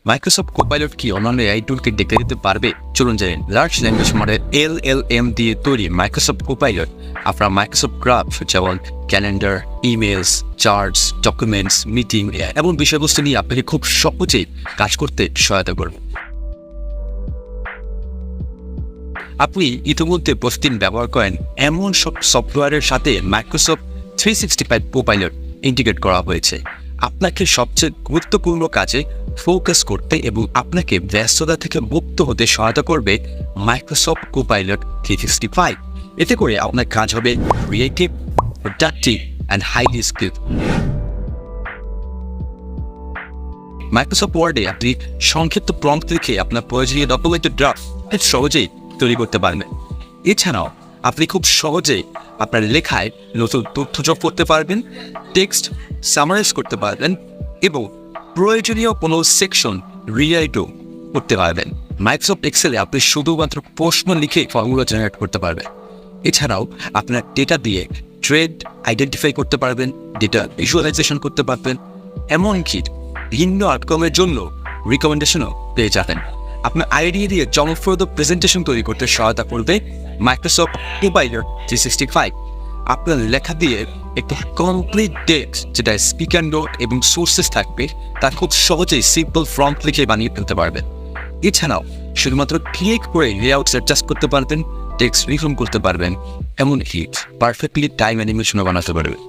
Microsoft copilot কি অন্যান্য AI টুলকে দেখে দিতে পারবে? চলুন জানেন। লার্জ ল্যাঙ্গুয়েজ মডেল LLM দিয়ে তৈরি মাইক্রোসফট কোপাইলট আপনার মাইক্রোসফট গ্রাফ যেমন calendar, emails, charts, documents, meeting এবং বিষয়বস্তু নিয়ে আপনাকে খুব সহজেই কাজ করতে সহায়তা করবে। আপনি ইতিমধ্যে প্রতিদিন ব্যবহার করেন এমন সব সফটওয়্যারের সাথে মাইক্রোসফট 365 কোপাইলট ইন্টিগ্রেট করা হয়েছে আপনাকে সবচেয়ে গুরুত্বপূর্ণ কাজে ফোকাস করতে এবং আপনাকে ব্যস্ততা থেকে মুক্ত হতে সহায়তা করবে মাইক্রোসফট কোপাইলট 365। এতে করে আপনার কাজ হবে creative, productive and highly skilled. Microsoft ওয়ার্ডে আপনি সংক্ষিপ্ত প্রম্পট লিখে আপনার প্রয়োজনীয় ডকুমেন্টের ড্রাফট সহজেই তৈরি করতে পারবেন। এছাড়াও আপনি খুব সহজেই আপনার লেখায় নতুন তথ্য যোগ করতে পারবেন, টেক্সট সামারাইজ করতে পারবেন এবং প্রয়োজনীয় কোনো সেকশন রিরাইটও করতে পারবেন। মাইক্রোসফট এক্সেলে আপনি শুধুমাত্র প্রশ্ন লিখে ফর্মুলা জেনারেট করতে পারবেন। এছাড়াও আপনার ডেটা দিয়ে ট্রেড আইডেন্টিফাই করতে পারবেন, ডেটা ভিজুয়ালাইজেশন করতে পারবেন, এমনকি ভিন্ন আউটকামের জন্য রিকমেন্ডেশনও পেয়ে যাবেন। আপনার আইডিয়া দিয়ে চমকপ্রদ প্রেজেন্টেশন তৈরি করতে সহায়তা করবে মাইক্রোসফট কোপাইলট 365। আপনার লেখা দিয়ে একটা কমপ্লিট টেক্সট যেটা স্পিকার নোট এবং সোর্সেস থাকবে তা খুব সহজেই সিম্পল ফ্রন্ট লিখে বানিয়ে ফেলতে পারবেন। এছাড়াও শুধুমাত্র ক্লিক করে লেআউট অ্যাডজাস্ট করতে পারবেন, টেক্সট রিফর্ম করতে পারবেন, এমনকি পারফেক্টলি টাইম অ্যানিমেশনও বানাতে পারবেন।